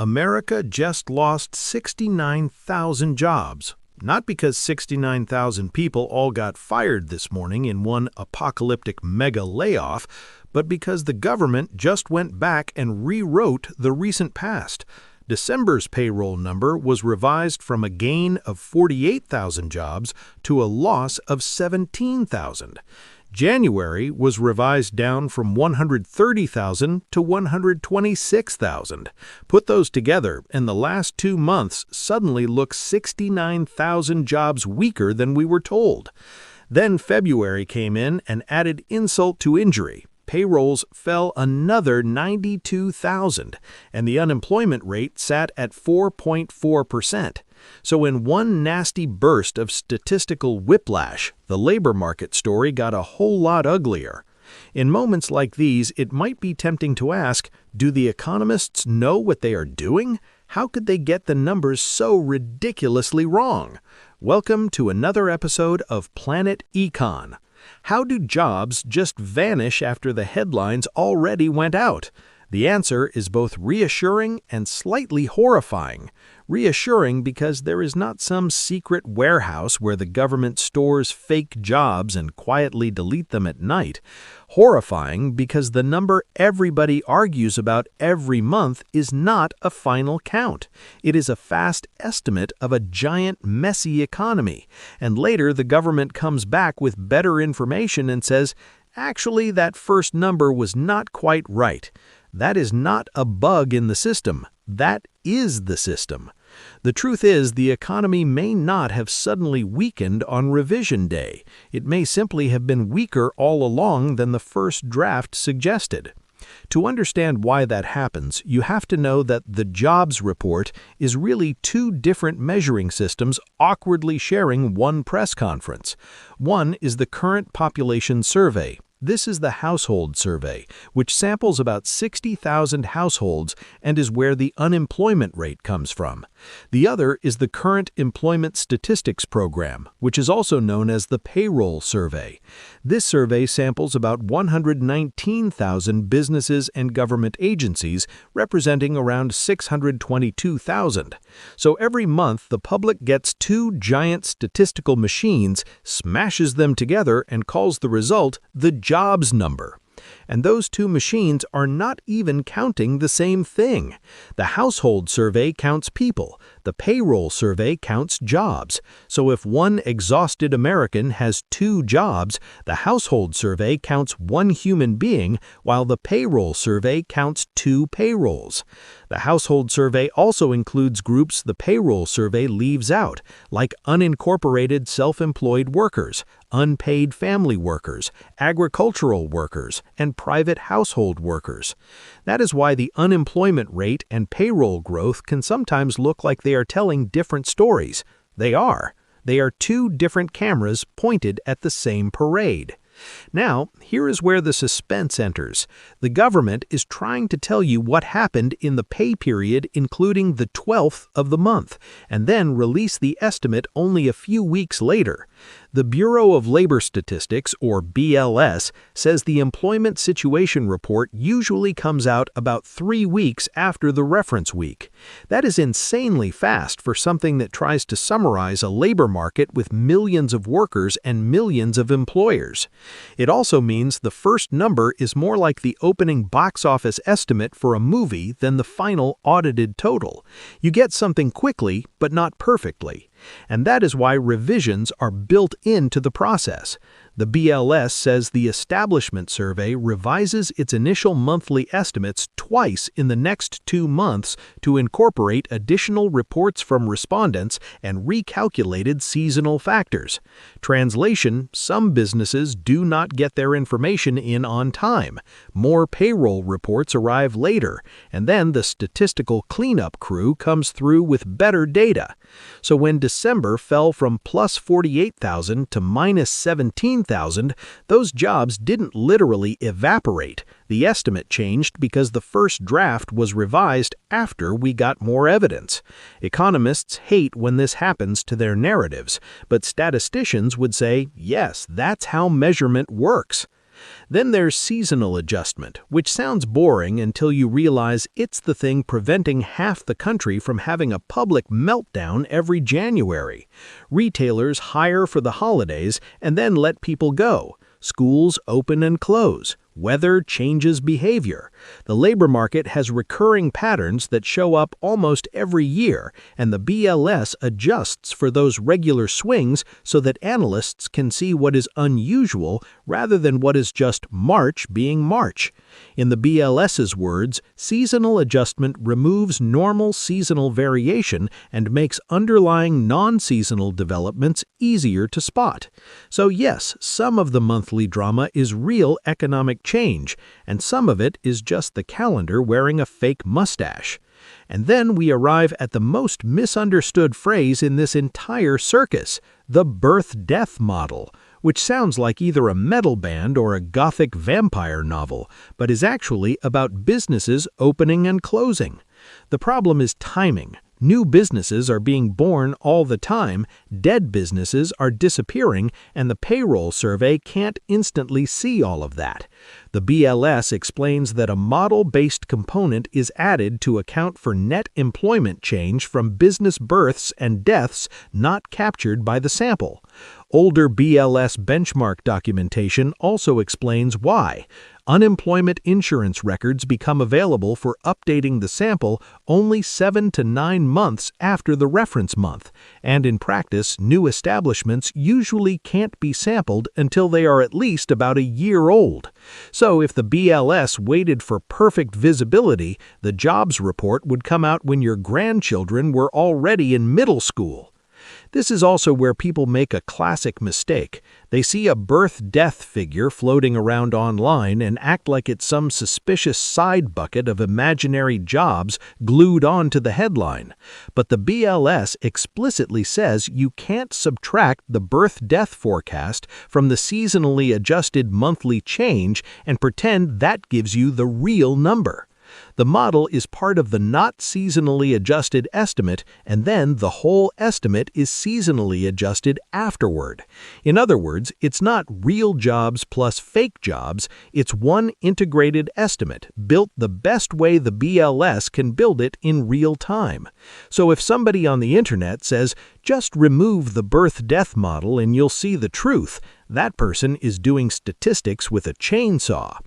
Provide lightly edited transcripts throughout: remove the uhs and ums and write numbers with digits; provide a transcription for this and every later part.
America just lost 69,000 jobs. Not because 69,000 people all got fired this morning in one apocalyptic mega layoff, but because the government just went back and rewrote the recent past. December's payroll number was revised from a gain of 48,000 jobs to a loss of 17,000. January was revised down from 130,000 to 126,000. Put those together, and the last 2 months suddenly look 69,000 jobs weaker than we were told. Then February came in and added insult to injury. Payrolls fell another 92,000, and the unemployment rate sat at 4.4%. So in one nasty burst of statistical whiplash, the labor market story got a whole lot uglier. In moments like these, it might be tempting to ask, do the economists know what they are doing? How could they get the numbers so ridiculously wrong? Welcome to another episode of Planet Econ. How do jobs just vanish after the headlines already went out? The answer is both reassuring and slightly horrifying. Reassuring because there is not some secret warehouse where the government stores fake jobs and quietly delete them at night. Horrifying because the number everybody argues about every month is not a final count. It is a fast estimate of a giant, messy economy. And later the government comes back with better information and says, actually, that first number was not quite right. That is not a bug in the system. That is the system. The truth is, the economy may not have suddenly weakened on revision day. It may simply have been weaker all along than the first draft suggested. To understand why that happens, you have to know that the jobs report is really two different measuring systems awkwardly sharing one press conference. One is the current population survey. This is the household survey, which samples about 60,000 households and is where the unemployment rate comes from. The other is the current employment statistics program, which is also known as the payroll survey. This survey samples about 119,000 businesses and government agencies, representing around 622,000. So every month, the public gets two giant statistical machines, smashes them together, and calls the result the jobs number. And those two machines are not even counting the same thing. The household survey counts people. The payroll survey counts jobs. So if one exhausted American has two jobs, the household survey counts one human being, while the payroll survey counts two payrolls. The household survey also includes groups the payroll survey leaves out, like unincorporated self-employed workers, unpaid family workers, agricultural workers, and private household workers. That is why the unemployment rate and payroll growth can sometimes look like they are telling different stories. They are. They are two different cameras pointed at the same parade. Now, here is where the suspense enters. The government is trying to tell you what happened in the pay period including the 12th of the month, and then release the estimate only a few weeks later. The Bureau of Labor Statistics, or BLS, says the Employment Situation Report usually comes out about 3 weeks after the reference week. That is insanely fast for something that tries to summarize a labor market with millions of workers and millions of employers. It also means the first number is more like the opening box office estimate for a movie than the final audited total. You get something quickly, but not perfectly. And that is why revisions are built into the process. The BLS says the establishment survey revises its initial monthly estimates twice in the next 2 months to incorporate additional reports from respondents and recalculated seasonal factors. Translation: some businesses do not get their information in on time. More payroll reports arrive later, and then the statistical cleanup crew comes through with better data. So when December fell from plus 48,000 to minus 17,000, those jobs didn't literally evaporate. The estimate changed because the first draft was revised after we got more evidence. Economists hate when this happens to their narratives, but statisticians would say, yes, that's how measurement works. Then there's seasonal adjustment, which sounds boring until you realize it's the thing preventing half the country from having a public meltdown every January. Retailers hire for the holidays and then let people go. Schools open and close. Weather changes behavior. The labor market has recurring patterns that show up almost every year, and the BLS adjusts for those regular swings so that analysts can see what is unusual rather than what is just March being March. In the BLS's words, seasonal adjustment removes normal seasonal variation and makes underlying non-seasonal developments easier to spot. So yes, some of the monthly drama is real economic change, and some of it is just the calendar wearing a fake mustache. And then we arrive at the most misunderstood phrase in this entire circus, the birth-death model, which sounds like either a metal band or a gothic vampire novel, but is actually about businesses opening and closing. The problem is timing. New businesses are being born all the time, dead businesses are disappearing, and the payroll survey can't instantly see all of that. The BLS explains that a model-based component is added to account for net employment change from business births and deaths not captured by the sample. Older BLS benchmark documentation also explains why. Unemployment insurance records become available for updating the sample only 7 to 9 months after the reference month, and in practice, new establishments usually can't be sampled until they are at least about a year old. So if the BLS waited for perfect visibility, the jobs report would come out when your grandchildren were already in middle school. This is also where people make a classic mistake. They see a birth-death figure floating around online and act like it's some suspicious side bucket of imaginary jobs glued onto the headline. But the BLS explicitly says you can't subtract the birth-death forecast from the seasonally adjusted monthly change and pretend that gives you the real number. The model is part of the not seasonally adjusted estimate, and then the whole estimate is seasonally adjusted afterward. In other words, it's not real jobs plus fake jobs, it's one integrated estimate, built the best way the BLS can build it in real time. So if somebody on the internet says, just remove the birth-death model and you'll see the truth, that person is doing statistics with a chainsaw.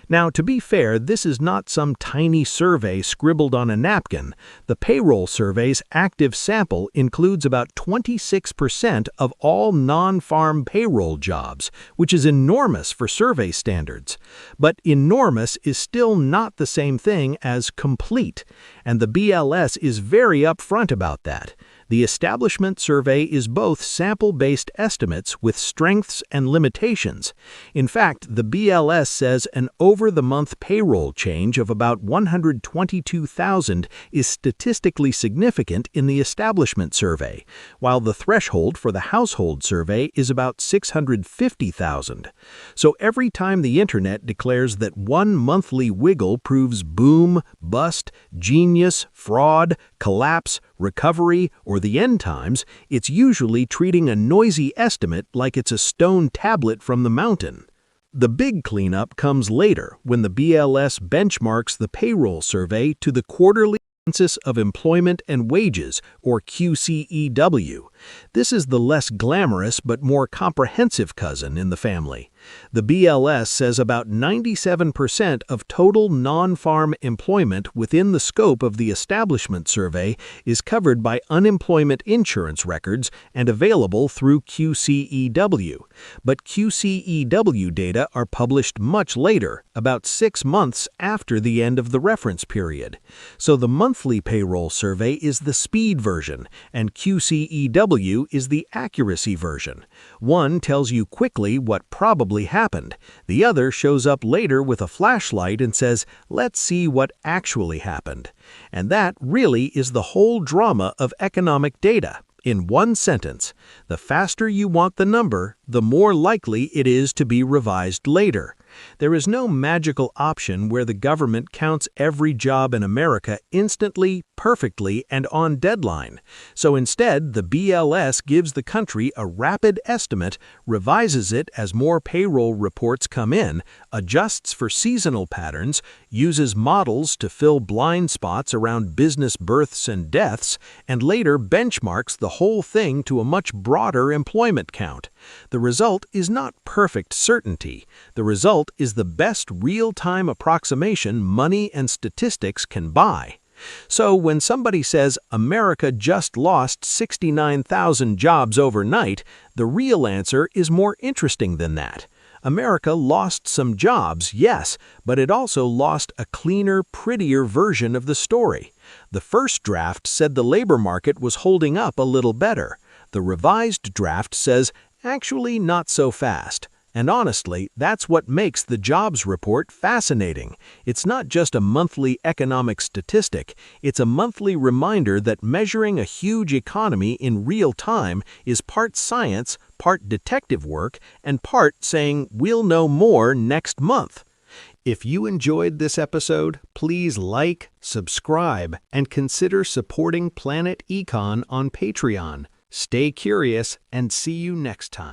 Now, to be fair, this is not some tiny survey scribbled on a napkin. The payroll survey's active sample includes about 26% of all non-farm payroll jobs, which is enormous for survey standards. But enormous is still not the same thing as complete, and the BLS is very upfront about that. The establishment survey is both sample-based estimates with strengths and limitations. In fact, the BLS says an over-the-month payroll change of about 122,000 is statistically significant in the establishment survey, while the threshold for the household survey is about 650,000. So every time the internet declares that one monthly wiggle proves boom, bust, genius, fraud, collapse, recovery, or the end times, it's usually treating a noisy estimate like it's a stone tablet from the mountain. The big cleanup comes later when the BLS benchmarks the payroll survey to the quarterly Census of Employment and Wages, or QCEW. This is the less glamorous but more comprehensive cousin in the family. The BLS says about 97% of total non-farm employment within the scope of the establishment survey is covered by unemployment insurance records and available through QCEW. But QCEW data are published much later, about 6 months after the end of the reference period. So the monthly payroll survey is the speed version, and QCEW is the accuracy version. One tells you quickly what probably happened. The other shows up later with a flashlight and says, let's see what actually happened. And that really is the whole drama of economic data. In one sentence, the faster you want the number, the more likely it is to be revised later. There is no magical option where the government counts every job in America instantly, perfectly and on deadline. So instead, the BLS gives the country a rapid estimate, revises it as more payroll reports come in, adjusts for seasonal patterns, uses models to fill blind spots around business births and deaths, and later benchmarks the whole thing to a much broader employment count. The result is not perfect certainty. The result is the best real-time approximation money and statistics can buy. So when somebody says America just lost 69,000 jobs overnight, the real answer is more interesting than that. America lost some jobs, yes, but it also lost a cleaner, prettier version of the story. The first draft said the labor market was holding up a little better. The revised draft says, actually not so fast. And honestly, that's what makes the jobs report fascinating. It's not just a monthly economic statistic, it's a monthly reminder that measuring a huge economy in real time is part science, part detective work, and part saying we'll know more next month. If you enjoyed this episode, please like, subscribe, and consider supporting Planet Econ on Patreon. Stay curious and see you next time.